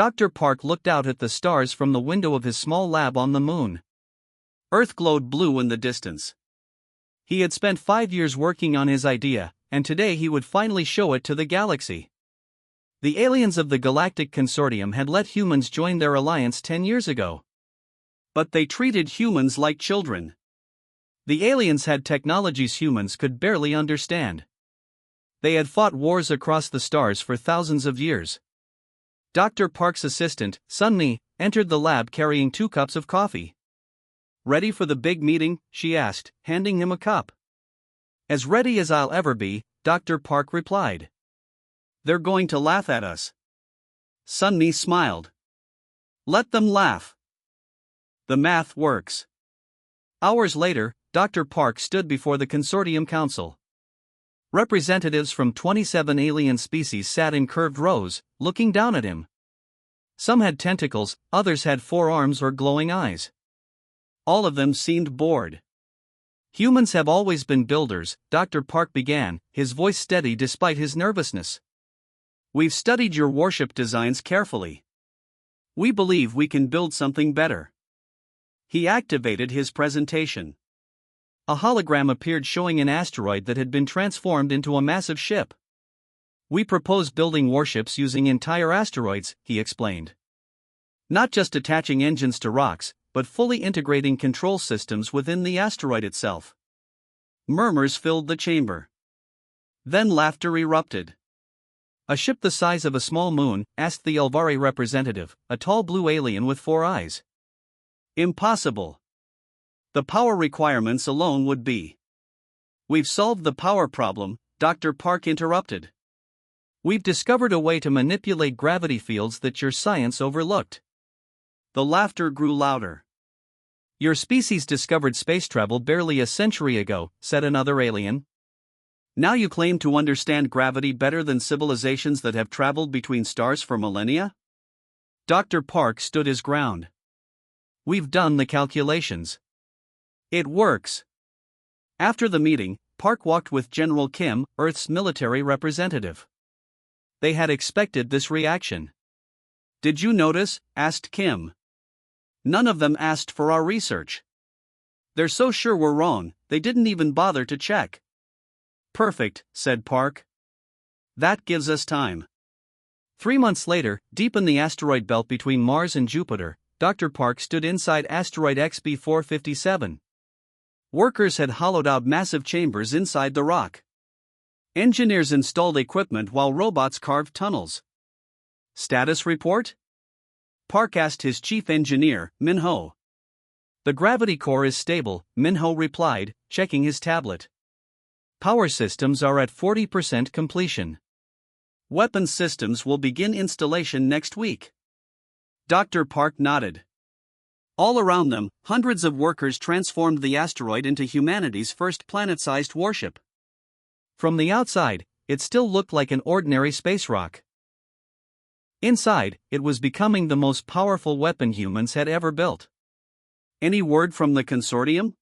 Dr. Park looked out at the stars from the window of his small lab on the moon. Earth glowed blue in the distance. He had spent 5 years working on his idea, and today he would finally show it to the galaxy. The aliens of the Galactic Consortium had let humans join their alliance 10 years ago. But they treated humans like children. The aliens had technologies humans could barely understand. They had fought wars across the stars for thousands of years. Dr. Park's assistant, Sunmi, entered the lab carrying 2 cups of coffee. "Ready for the big meeting?" she asked, handing him a cup. "As ready as I'll ever be," Dr. Park replied. "They're going to laugh at us." Sunmi smiled. "Let them laugh. The math works." Hours later, Dr. Park stood before the Consortium Council. Representatives from 27 alien species sat in curved rows, looking down at him. Some had tentacles, others had 4 arms or glowing eyes. All of them seemed bored. "Humans have always been builders," Dr. Park began, his voice steady despite his nervousness. "We've studied your warship designs carefully. We believe we can build something better." He activated his presentation. A hologram appeared showing an asteroid that had been transformed into a massive ship. "We propose building warships using entire asteroids," he explained. "Not just attaching engines to rocks, but fully integrating control systems within the asteroid itself." Murmurs filled the chamber. Then laughter erupted. "A ship the size of a small moon?" asked the Elvari representative, a tall blue alien with 4 eyes. "Impossible. The power requirements alone would be." "We've solved the power problem," Dr. Park interrupted. "We've discovered a way to manipulate gravity fields that your science overlooked." The laughter grew louder. "Your species discovered space travel barely a century ago," said another alien. "Now you claim to understand gravity better than civilizations that have traveled between stars for millennia?" Dr. Park stood his ground. "We've done the calculations. It works." After the meeting, Park walked with General Kim, Earth's military representative. They had expected this reaction. "Did you notice?" asked Kim. "None of them asked for our research. They're so sure we're wrong, they didn't even bother to check." "Perfect," said Park. "That gives us time." 3 months later, deep in the asteroid belt between Mars and Jupiter, Dr. Park stood inside asteroid XB457. Workers had hollowed out massive chambers inside the rock. Engineers installed equipment while robots carved tunnels. "Status report?" Park asked his chief engineer, Minho. "The gravity core is stable," Minho replied, checking his tablet. "Power systems are at 40% completion. Weapon systems will begin installation next week." Dr. Park nodded. All around them, hundreds of workers transformed the asteroid into humanity's first planet-sized warship. From the outside, it still looked like an ordinary space rock. Inside, it was becoming the most powerful weapon humans had ever built. "Any word from the consortium?"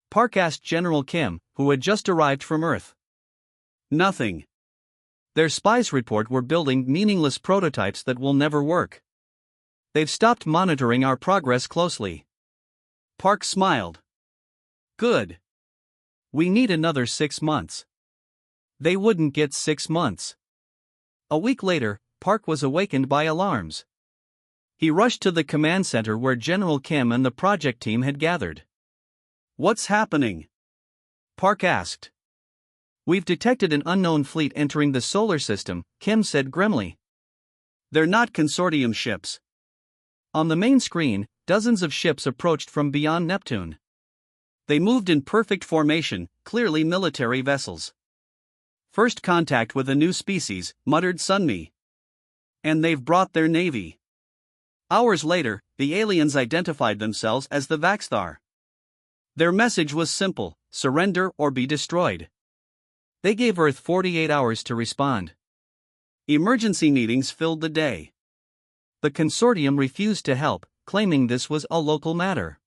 Park asked General Kim, who had just arrived from Earth. "Nothing. Their spies report we're building meaningless prototypes that will never work. They've stopped monitoring our progress closely." Park smiled. "Good. We need another 6 months." They wouldn't get 6 months. A week later, Park was awakened by alarms. He rushed to the command center where General Kim and the project team had gathered. "What's happening?" Park asked. "We've detected an unknown fleet entering the solar system," Kim said grimly. "They're not consortium ships." On the main screen, dozens of ships approached from beyond Neptune. They moved in perfect formation, clearly military vessels. "First contact with a new species," muttered Sunmi. "And they've brought their navy." Hours later, the aliens identified themselves as the Vaxthar. Their message was simple: surrender or be destroyed. They gave Earth 48 hours to respond. Emergency meetings filled the day. The consortium refused to help, claiming this was a local matter.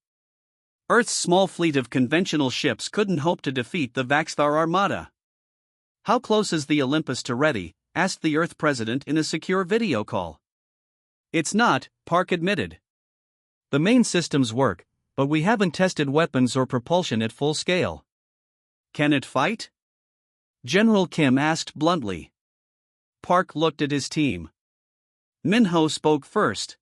Earth's small fleet of conventional ships couldn't hope to defeat the Vaxthar armada. "How close is the Olympus to ready?" asked the Earth president in a secure video call. It's not, Park admitted. The main systems work, but we haven't tested weapons or propulsion at full scale. Can it fight? General Kim asked bluntly. Park looked at his team. Minho spoke first.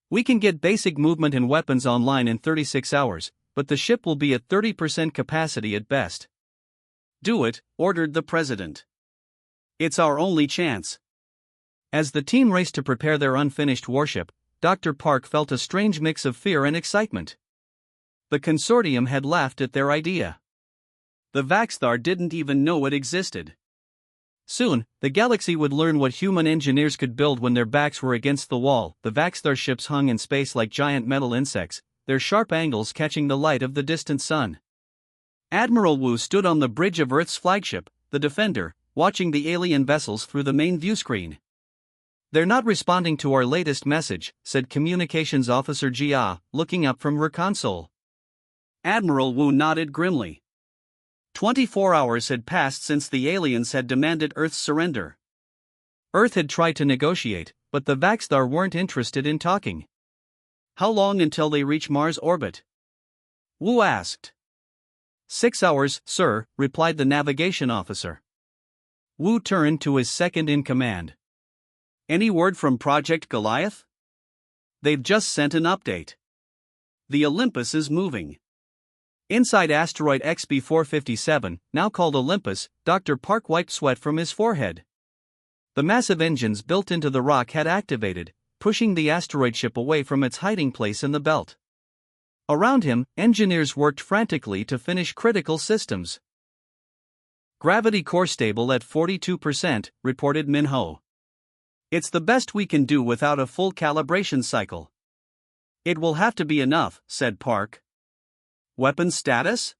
We can get basic movement and weapons online in 36 hours, but the ship will be at 30% capacity at best. Do it, ordered the president. It's our only chance. As the team raced to prepare their unfinished warship, Dr. Park felt a strange mix of fear and excitement. The consortium had laughed at their idea. The Vaxthar didn't even know it existed. Soon, the galaxy would learn what human engineers could build when their backs were against the wall. The Vaxthar ships hung in space like giant metal insects, their sharp angles catching the light of the distant sun. Admiral Wu stood on the bridge of Earth's flagship, the Defender, watching the alien vessels through the main viewscreen. They're not responding to our latest message, said Communications Officer Jia, looking up from her console. Admiral Wu nodded grimly. 24 hours had passed since the aliens had demanded Earth's surrender. Earth had tried to negotiate, but the Vaxthar weren't interested in talking. How long until they reach Mars orbit? Wu asked. 6 hours, sir, replied the navigation officer. Wu turned to his second-in-command. Any word from Project Goliath? They've just sent an update. The Olympus is moving. Inside asteroid XB457, now called Olympus, Dr. Park wiped sweat from his forehead. The massive engines built into the rock had activated, pushing the asteroid ship away from its hiding place in the belt. Around him, engineers worked frantically to finish critical systems. Gravity core stable at 42%, reported Minho. It's the best we can do without a full calibration cycle. It will have to be enough, said Park. Weapons status?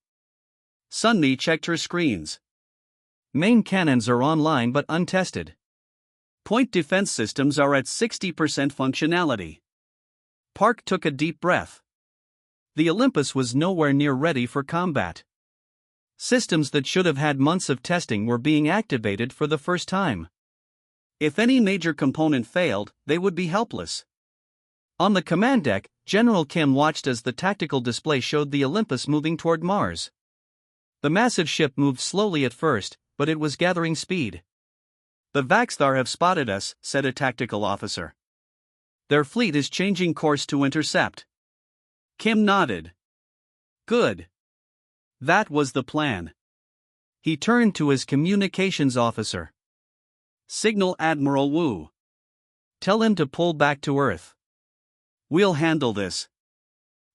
Sunmi checked her screens. Main cannons are online but untested. Point defense systems are at 60% functionality. Park took a deep breath. The Olympus was nowhere near ready for combat. Systems that should have had months of testing were being activated for the first time. If any major component failed, they would be helpless. On the command deck, General Kim watched as the tactical display showed the Olympus moving toward Mars. The massive ship moved slowly at first, but it was gathering speed. The Vaxthar have spotted us, said a tactical officer. Their fleet is changing course to intercept. Kim nodded. Good. That was the plan. He turned to his communications officer. Signal Admiral Wu. Tell him to pull back to Earth. We'll handle this.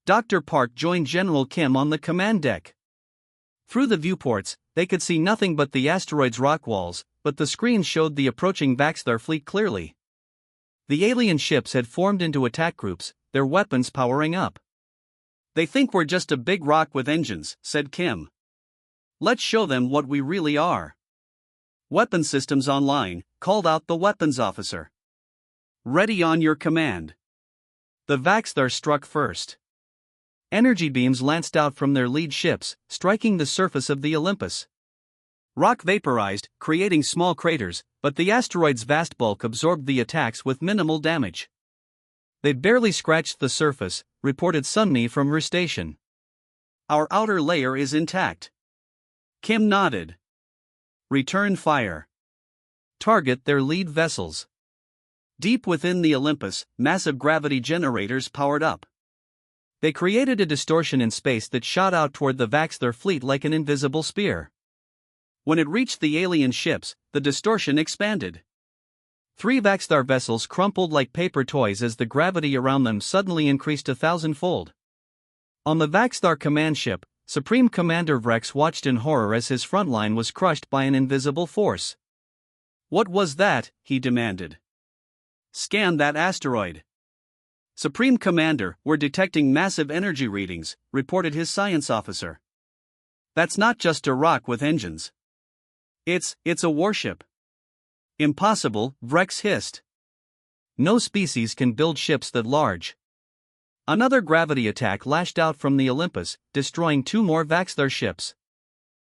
Dr. Park joined General Kim on the command deck. Through the viewports, they could see nothing but the asteroid's rock walls, but the screens showed the approaching Vaxthar fleet clearly. The alien ships had formed into attack groups, their weapons powering up. They think we're just a big rock with engines, said Kim. Let's show them what we really are. Weapon systems online, called out the weapons officer. Ready on your command. The Vaxthar struck first. Energy beams lanced out from their lead ships, striking the surface of the Olympus. Rock vaporized, creating small craters, but the asteroid's vast bulk absorbed the attacks with minimal damage. They barely scratched the surface, reported Sunmi from her station. Our outer layer is intact. Kim nodded. Return fire. Target their lead vessels. Deep within the Olympus, massive gravity generators powered up. They created a distortion in space that shot out toward the Vaxthar fleet like an invisible spear. When it reached the alien ships, the distortion expanded. 3 Vaxthar vessels crumpled like paper toys as the gravity around them suddenly increased 1,000-fold. On the Vaxthar command ship, Supreme Commander Vrex watched in horror as his front line was crushed by an invisible force. What was that? He demanded. Scan that asteroid. Supreme Commander, we're detecting massive energy readings, reported his science officer. That's not just a rock with engines. It's a warship. Impossible, Vrex hissed. No species can build ships that large. Another gravity attack lashed out from the Olympus, destroying 2 more Vaxthar ships.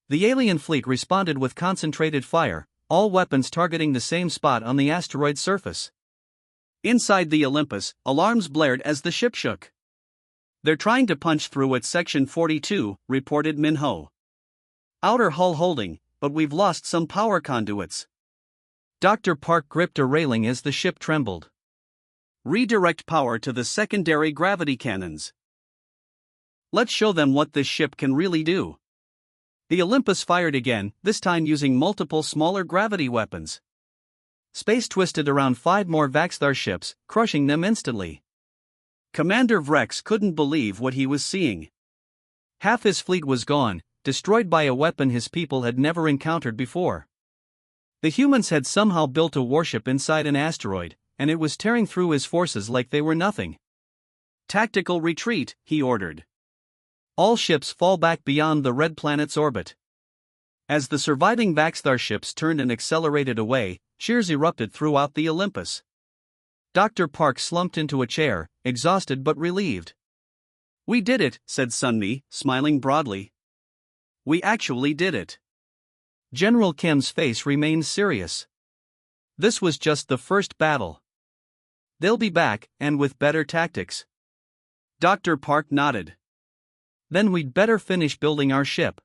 The alien fleet responded with concentrated fire, all weapons targeting the same spot on the asteroid's surface. Inside the Olympus, alarms blared as the ship shook. "They're trying to punch through at Section 42, reported Minho. "Outer hull holding, but we've lost some power conduits." Dr. Park gripped a railing as the ship trembled. "Redirect power to the secondary gravity cannons. Let's show them what this ship can really do." The Olympus fired again, this time using multiple smaller gravity weapons. Space twisted around 5 more Vaxthar ships, crushing them instantly. Commander Vrex couldn't believe what he was seeing. Half his fleet was gone, destroyed by a weapon his people had never encountered before. The humans had somehow built a warship inside an asteroid, and it was tearing through his forces like they were nothing. "Tactical retreat," he ordered. "All ships fall back beyond the red planet's orbit." As the surviving Vaxthar ships turned and accelerated away, cheers erupted throughout the Olympus. Dr. Park slumped into a chair, exhausted but relieved. "We did it," said Sunmi, smiling broadly. "We actually did it." General Kim's face remained serious. This was just the first battle. They'll be back, and with better tactics. Dr. Park nodded. "Then we'd better finish building our ship.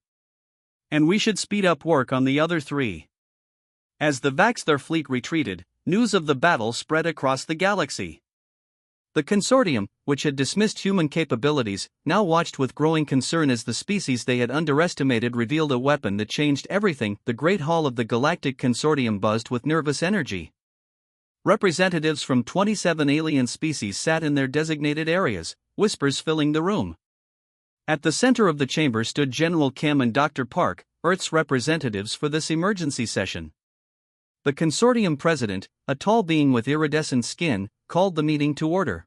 And we should speed up work on the other 3. As the Vaxthar fleet retreated, news of the battle spread across the galaxy. The consortium, which had dismissed human capabilities, now watched with growing concern as the species they had underestimated revealed a weapon that changed everything. The Great Hall of the Galactic Consortium buzzed with nervous energy. Representatives from 27 alien species sat in their designated areas, whispers filling the room. At the center of the chamber stood General Kim and Dr. Park, Earth's representatives for this emergency session. The consortium president, a tall being with iridescent skin, called the meeting to order.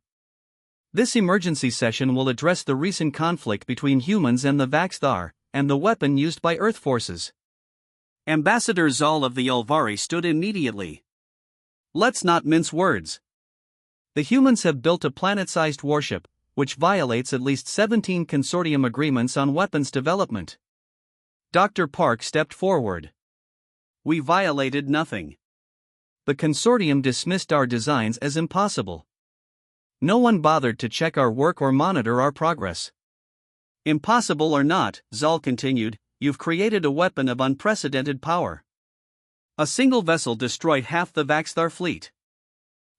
"This emergency session will address the recent conflict between humans and the Vaxthar, and the weapon used by Earth forces." Ambassador Zal of the Ulvari stood immediately. "Let's not mince words. The humans have built a planet-sized warship, which violates at least 17 consortium agreements on weapons development." Dr. Park stepped forward. "We violated nothing. The consortium dismissed our designs as impossible. No one bothered to check our work or monitor our progress." "Impossible or not," Zal continued, "you've created a weapon of unprecedented power. A single vessel destroyed half the Vaxthar fleet."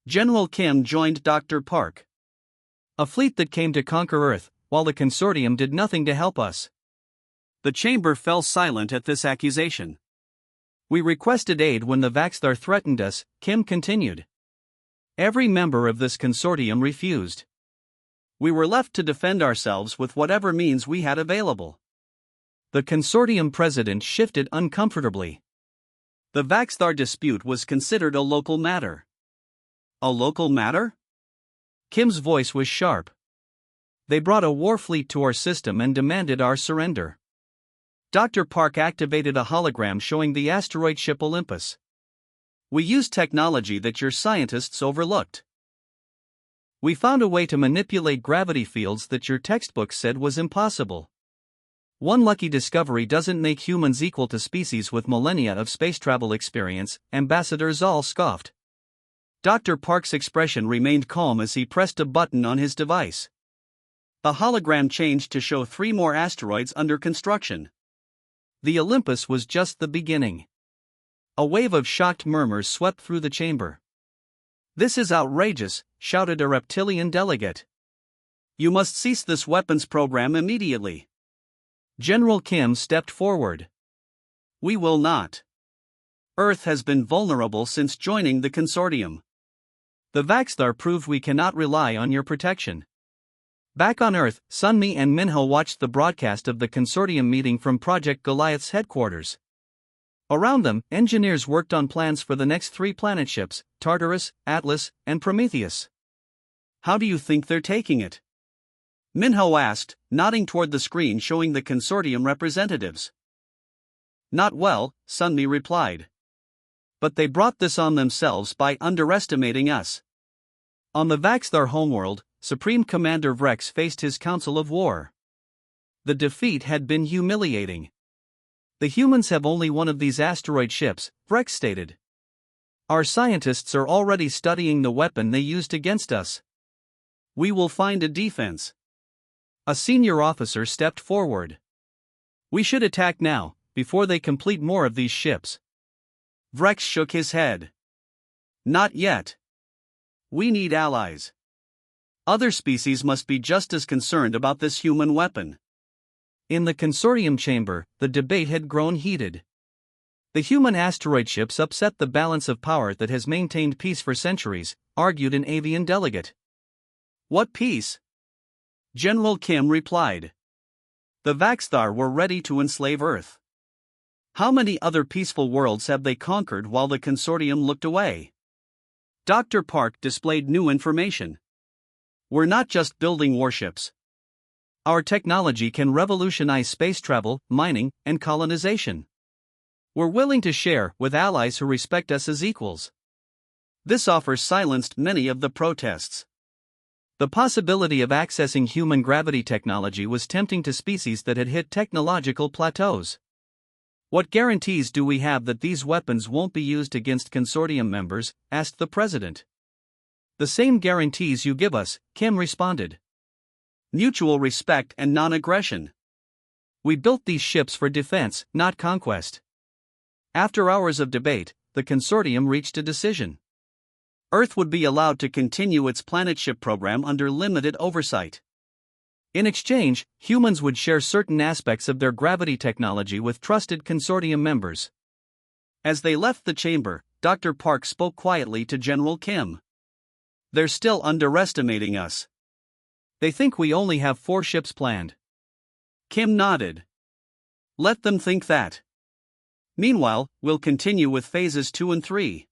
General Kim joined Dr. Park. "A fleet that came to conquer Earth, while the consortium did nothing to help us." The chamber fell silent at this accusation. "We requested aid when the Vaxthar threatened us," Kim continued. "Every member of this consortium refused. We were left to defend ourselves with whatever means we had available." The consortium president shifted uncomfortably. The Vaxthar dispute was considered a local matter. "A local matter?" Kim's voice was sharp. "They brought a war fleet to our system and demanded our surrender." Dr. Park activated a hologram showing the asteroid ship Olympus. "We used technology that your scientists overlooked. We found a way to manipulate gravity fields that your textbooks said was impossible. One lucky discovery doesn't make humans equal to species with millennia of space travel experience," Ambassador Zal scoffed. Dr. Park's expression remained calm as he pressed a button on his device. The hologram changed to show 3 more asteroids under construction. The Olympus was just the beginning. A wave of shocked murmurs swept through the chamber. "This is outrageous," shouted a reptilian delegate. "You must cease this weapons program immediately." General Kim stepped forward. "We will not. Earth has been vulnerable since joining the consortium. The Vaxthar proved we cannot rely on your protection." Back on Earth, Sunmi and Minho watched the broadcast of the consortium meeting from Project Goliath's headquarters. Around them, engineers worked on plans for the next 3 planet ships, Tartarus, Atlas, and Prometheus. "How do you think they're taking it?" Minho asked, nodding toward the screen showing the consortium representatives. "Not well," Sunmi replied. "But they brought this on themselves by underestimating us." On the Vaxthar homeworld, Supreme Commander Vrex faced his Council of War. The defeat had been humiliating. "The humans have only one of these asteroid ships," Vrex stated. Our scientists are already studying the weapon they used against us. We will find a defense. A senior officer stepped forward. We should attack now, before they complete more of these ships. Vrex shook his head. Not yet. We need allies. Other species must be just as concerned about this human weapon. In the consortium chamber, the debate had grown heated. The human asteroid ships upset the balance of power that has maintained peace for centuries, argued an avian delegate. What peace? General Kim replied. The Vaxthar were ready to enslave Earth. How many other peaceful worlds have they conquered while the consortium looked away? Dr. Park displayed new information. We're not just building warships. Our technology can revolutionize space travel, mining, and colonization. We're willing to share with allies who respect us as equals. This offer silenced many of the protests. The possibility of accessing human gravity technology was tempting to species that had hit technological plateaus. What guarantees do we have that these weapons won't be used against consortium members? Asked the president. The same guarantees you give us, Kim responded. Mutual respect and non-aggression. We built these ships for defense, not conquest. After hours of debate, the consortium reached a decision. Earth would be allowed to continue its planetship program under limited oversight. In exchange, humans would share certain aspects of their gravity technology with trusted consortium members. As they left the chamber, Dr. Park spoke quietly to General Kim. They're still underestimating us. They think we only have 4 ships planned. Kim nodded. Let them think that. Meanwhile, we'll continue with phases 2 and 3.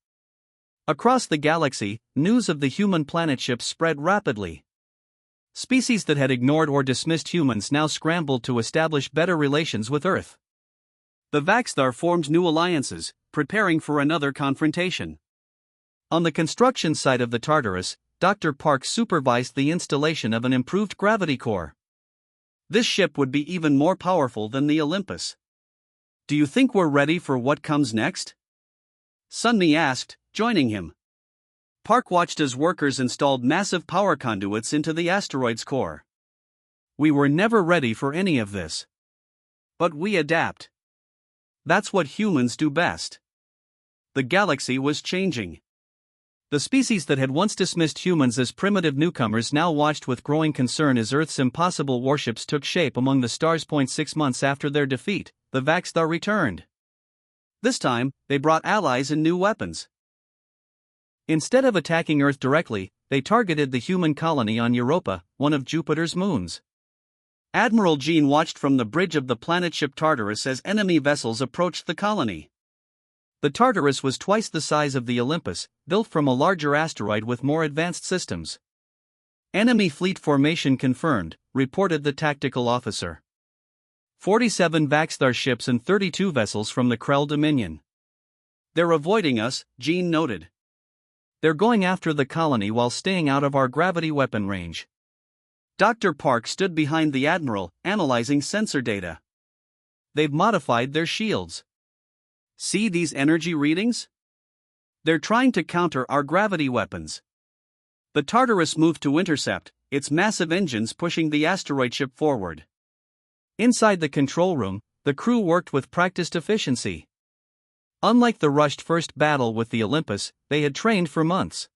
Across the galaxy, news of the human planet ships spread rapidly. Species that had ignored or dismissed humans now scrambled to establish better relations with Earth. The Vaxthar formed new alliances, preparing for another confrontation. On the construction site of the Tartarus, Dr. Park supervised the installation of an improved gravity core. This ship would be even more powerful than the Olympus. Do you think we're ready for what comes next? Sunmi asked, joining him. Park watched as workers installed massive power conduits into the asteroid's core. We were never ready for any of this. But we adapt. That's what humans do best. The galaxy was changing. The species that had once dismissed humans as primitive newcomers now watched with growing concern as Earth's impossible warships took shape among the stars. 6 months after their defeat, the Vaxthar returned. This time, they brought allies and new weapons. Instead of attacking Earth directly, they targeted the human colony on Europa, one of Jupiter's moons. Admiral Jean watched from the bridge of the planetship Tartarus as enemy vessels approached the colony. The Tartarus was twice the size of the Olympus, built from a larger asteroid with more advanced systems. Enemy fleet formation confirmed, reported the tactical officer. 47 Vaxthar ships and 32 vessels from the Krell Dominion. They're avoiding us, Jean noted. They're going after the colony while staying out of our gravity weapon range. Dr. Park stood behind the Admiral, analyzing sensor data. They've modified their shields. See these energy readings? They're trying to counter our gravity weapons. The Tartarus moved to intercept, its massive engines pushing the asteroid ship forward. Inside the control room, the crew worked with practiced efficiency. Unlike the rushed first battle with the Olympus, they had trained for months.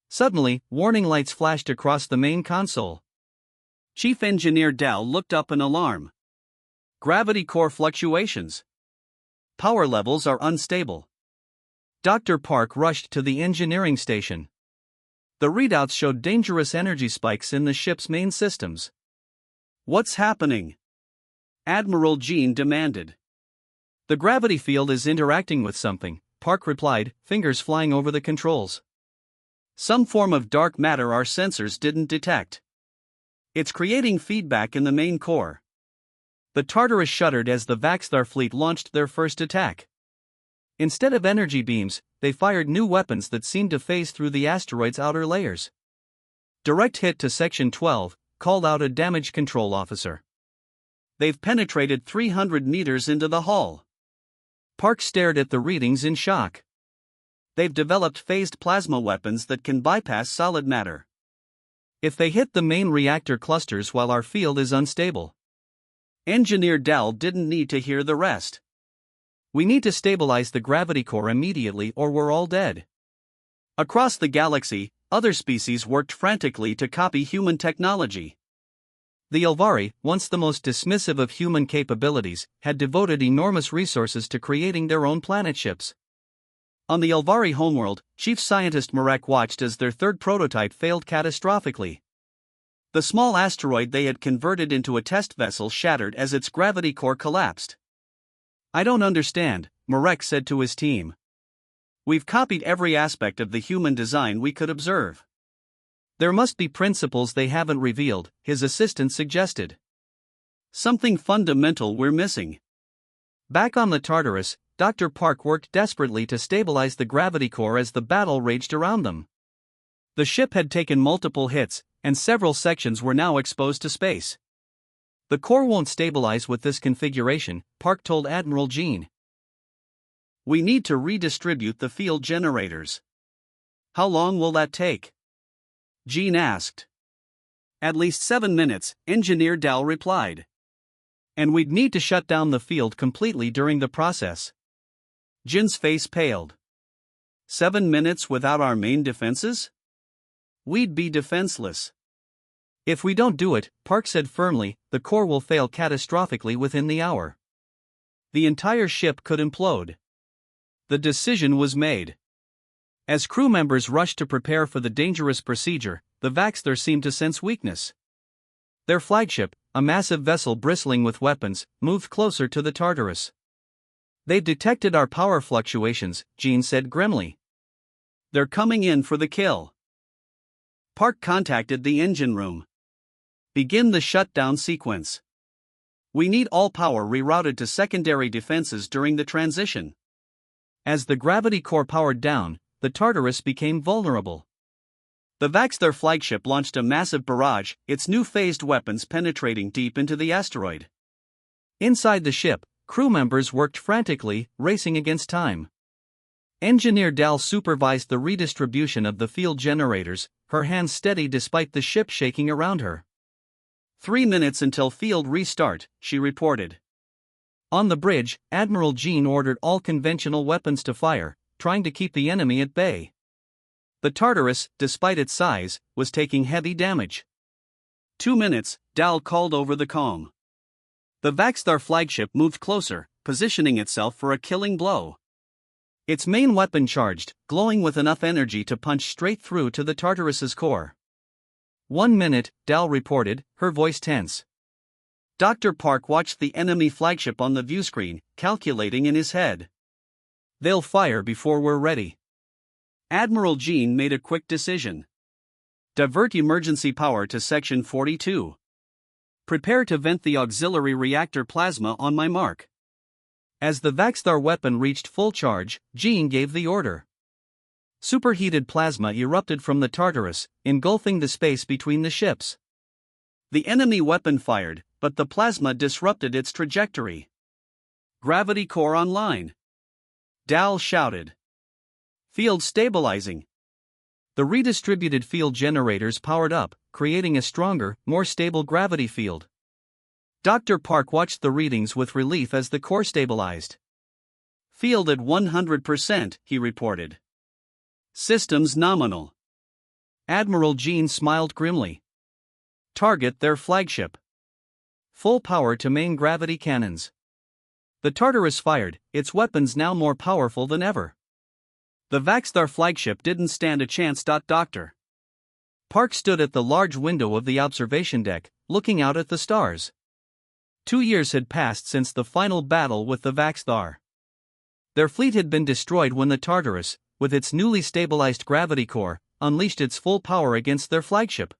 Suddenly, warning lights flashed across the main console. Chief Engineer Dow looked up in alarm. Gravity core fluctuations. Power levels are unstable. Dr. Park rushed to the engineering station. The readouts showed dangerous energy spikes in the ship's main systems. What's happening? Admiral Jean demanded. The gravity field is interacting with something, Park replied, fingers flying over the controls. Some form of dark matter our sensors didn't detect. It's creating feedback in the main core. The Tartarus shuddered as the Vaxthar fleet launched their first attack. Instead of energy beams, they fired new weapons that seemed to phase through the asteroid's outer layers. Direct hit to Section 12, called out a damage control officer. They've penetrated 300 meters into the hull. Park stared at the readings in shock. they've developed phased plasma weapons that can bypass solid matter. If they hit the main reactor clusters while our field is unstable. Engineer Dal didn't need to hear the rest. We need to stabilize the gravity core immediately or we're all dead. Across the galaxy, other species worked frantically to copy human technology. The Elvari, once the most dismissive of human capabilities, had devoted enormous resources to creating their own planet ships. On the Elvari homeworld, Chief Scientist Marek watched as their third prototype failed catastrophically. The small asteroid they had converted into a test vessel shattered as its gravity core collapsed. "I don't understand," Marek said to his team. "We've copied every aspect of the human design we could observe. There must be principles they haven't revealed," his assistant suggested. "Something fundamental we're missing." Back on the Tartarus, Dr. Park worked desperately to stabilize the gravity core as the battle raged around them. The ship had taken multiple hits, and several sections were now exposed to space. "The core won't stabilize with this configuration," Park told Admiral Jean. "We need to redistribute the field generators." "How long will that take?" Jean asked. "At least 7 minutes," Engineer Dal replied. "And we'd need to shut down the field completely during the process." Jin's face paled. 7 minutes without our main defenses? We'd be defenseless. "If we don't do it," Park said firmly, "the core will fail catastrophically within the hour. The entire ship could implode." The decision was made. As crew members rushed to prepare for the dangerous procedure, the Vaxthor seemed to sense weakness. Their flagship, a massive vessel bristling with weapons, moved closer to the Tartarus. "They've detected our power fluctuations," Jean said grimly. "They're coming in for the kill." Park contacted the engine room. "Begin the shutdown sequence. We need all power rerouted to secondary defenses during the transition." As the gravity core powered down, the Tartarus became vulnerable. The Vaxthor flagship launched a massive barrage, its new phased weapons penetrating deep into the asteroid. Inside the ship, crew members worked frantically, racing against time. Engineer Dal supervised the redistribution of the field generators, her hands steady despite the ship shaking around her. 3 minutes until field restart," she reported. On the bridge, Admiral Jean ordered all conventional weapons to fire, trying to keep the enemy at bay. The Tartarus, despite its size, was taking heavy damage. 2 minutes, Dal called over the comm. The Vaxthor flagship moved closer, positioning itself for a killing blow. Its main weapon charged, glowing with enough energy to punch straight through to the Tartarus's core. 1 minute, Dal reported, her voice tense. Dr. Park watched the enemy flagship on the viewscreen, calculating in his head. "They'll fire before we're ready." Admiral Jean made a quick decision. "Divert emergency power to Section 42. Prepare to vent the auxiliary reactor plasma on my mark." As the Vaxthor weapon reached full charge, Jean gave the order. Superheated plasma erupted from the Tartarus, engulfing the space between the ships. The enemy weapon fired, but the plasma disrupted its trajectory. "Gravity core online," Dal shouted. "Field stabilizing." The redistributed field generators powered up, creating a stronger, more stable gravity field. Dr. Park watched the readings with relief as the core stabilized. "Field at 100%, he reported. "Systems nominal." Admiral Jean smiled grimly. "Target their flagship. Full power to main gravity cannons." The Tartarus fired, its weapons now more powerful than ever. The Vaxthor flagship didn't stand a chance. Dr. Park stood at the large window of the observation deck, looking out at the stars. 2 years had passed since the final battle with the Vaxthor. Their fleet had been destroyed when the Tartarus, with its newly stabilized gravity core, unleashed its full power against their flagship.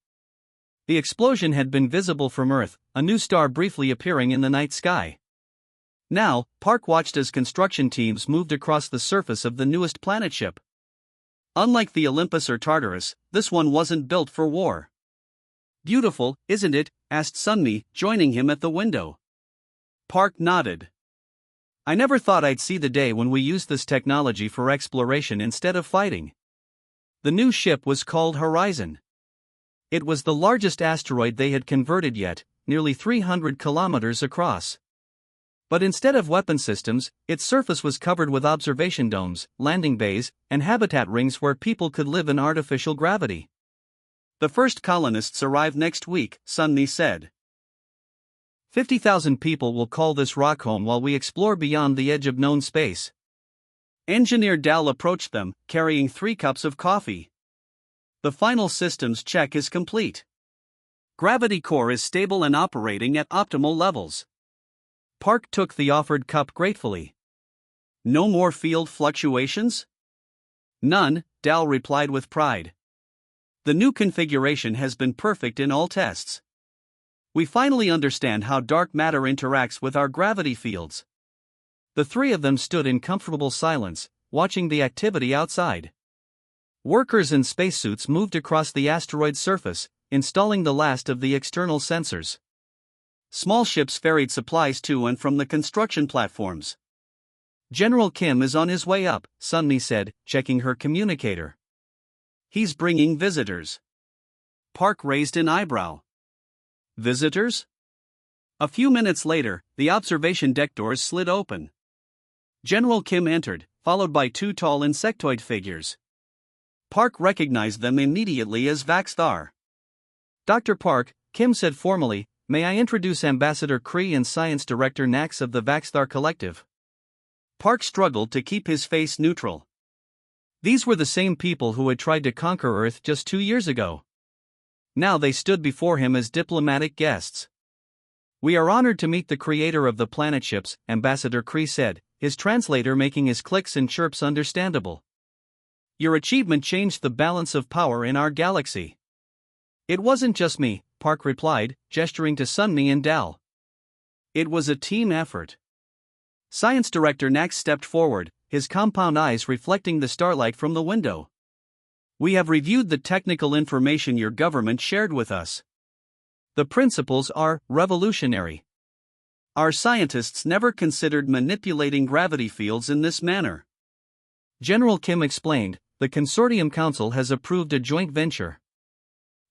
The explosion had been visible from Earth, a new star briefly appearing in the night sky. Now, Park watched as construction teams moved across the surface of the newest planet ship. Unlike the Olympus or Tartarus, this one wasn't built for war. "Beautiful, isn't it?" asked Sunmi, joining him at the window. Park nodded. I never thought I'd see the day when we used this technology for exploration instead of fighting. The new ship was called Horizon. It was the largest asteroid they had converted yet, nearly 300 kilometers across. But instead of weapon systems, its surface was covered with observation domes, landing bays, and habitat rings where people could live in artificial gravity. The first colonists arrive next week, Sunny said. 50,000 people will call this rock home while we explore beyond the edge of known space. Engineer Dal approached them, carrying 3 cups of coffee. The final systems check is complete. Gravity core is stable and operating at optimal levels. Park took the offered cup gratefully. No more field fluctuations? None, Dal replied with pride. The new configuration has been perfect in all tests. We finally understand how dark matter interacts with our gravity fields. The 3 of them stood in comfortable silence, watching the activity outside. Workers in spacesuits moved across the asteroid's surface, installing the last of the external sensors. Small ships ferried supplies to and from the construction platforms. General Kim is on his way up, Sunmi said, checking her communicator. He's bringing visitors. Park raised an eyebrow. Visitors? A few minutes later, the observation deck doors slid open. General Kim entered, followed by 2 tall insectoid figures. Park recognized them immediately as Vaxthar. Dr. Park, Kim said formally, may I introduce Ambassador Kree and Science Director Nax of the Vaxthar Collective? Park struggled to keep his face neutral. These were the same people who had tried to conquer Earth just 2 years ago. Now they stood before him as diplomatic guests. We are honored to meet the creator of the planet ships, Ambassador Kree said, his translator making his clicks and chirps understandable. Your achievement changed the balance of power in our galaxy. It wasn't just me, Park replied, gesturing to Sunmi and Dal. It was a team effort. Science Director Nax stepped forward, his compound eyes reflecting the starlight from the window. We have reviewed the technical information your government shared with us. The principles are revolutionary. Our scientists never considered manipulating gravity fields in this manner. General Kim explained, the Consortium Council has approved a joint venture.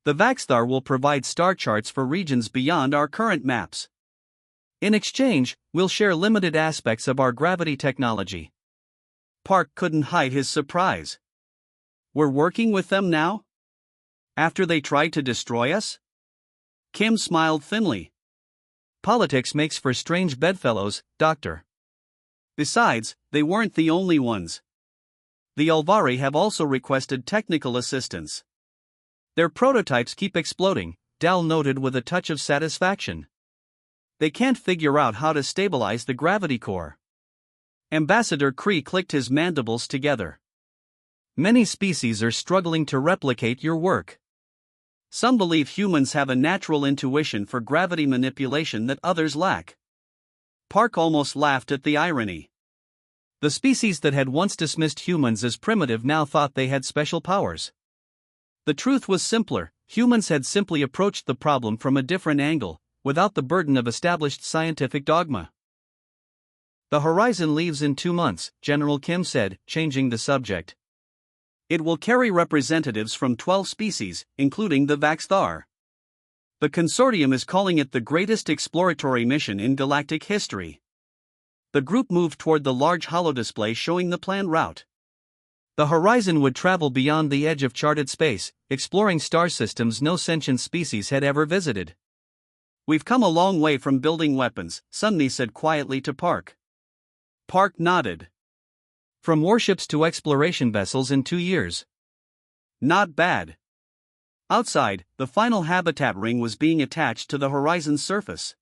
The Vaxthar will provide star charts for regions beyond our current maps. In exchange, we'll share limited aspects of our gravity technology. Park couldn't hide his surprise. We're working with them now? After they tried to destroy us? Kim smiled thinly. Politics makes for strange bedfellows, Doctor. Besides, they weren't the only ones. The Ulvari have also requested technical assistance. Their prototypes keep exploding, Dal noted with a touch of satisfaction. They can't figure out how to stabilize the gravity core. Ambassador Kree clicked his mandibles together. Many species are struggling to replicate your work. Some believe humans have a natural intuition for gravity manipulation that others lack. Park almost laughed at the irony. The species that had once dismissed humans as primitive now thought they had special powers. The truth was simpler, humans had simply approached the problem from a different angle, without the burden of established scientific dogma. The Horizon leaves in 2 months, General Kim said, changing the subject. It will carry representatives from 12 species, including the Vaxthar. The consortium is calling it the greatest exploratory mission in galactic history. The group moved toward the large holodisplay showing the planned route. The Horizon would travel beyond the edge of charted space, exploring star systems no sentient species had ever visited. We've come a long way from building weapons, Sunmi said quietly to Park. Park nodded. From warships to exploration vessels in 2 years. Not bad. Outside, the final habitat ring was being attached to the Horizon's surface.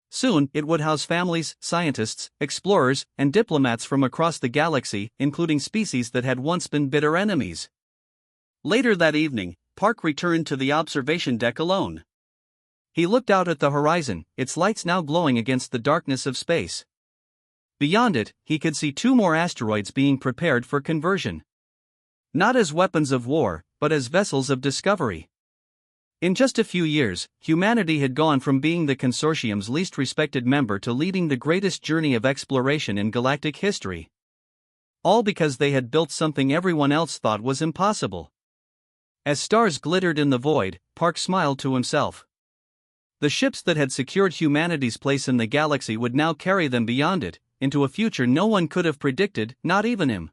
Soon, it would house families, scientists, explorers, and diplomats from across the galaxy, including species that had once been bitter enemies. Later that evening, Park returned to the observation deck alone. He looked out at the horizon, its lights now glowing against the darkness of space. Beyond it, he could see 2 more asteroids being prepared for conversion. Not as weapons of war, but as vessels of discovery. In just a few years, humanity had gone from being the consortium's least respected member to leading the greatest journey of exploration in galactic history. All because they had built something everyone else thought was impossible. As stars glittered in the void, Park smiled to himself. The ships that had secured humanity's place in the galaxy would now carry them beyond it, into a future no one could have predicted, not even him.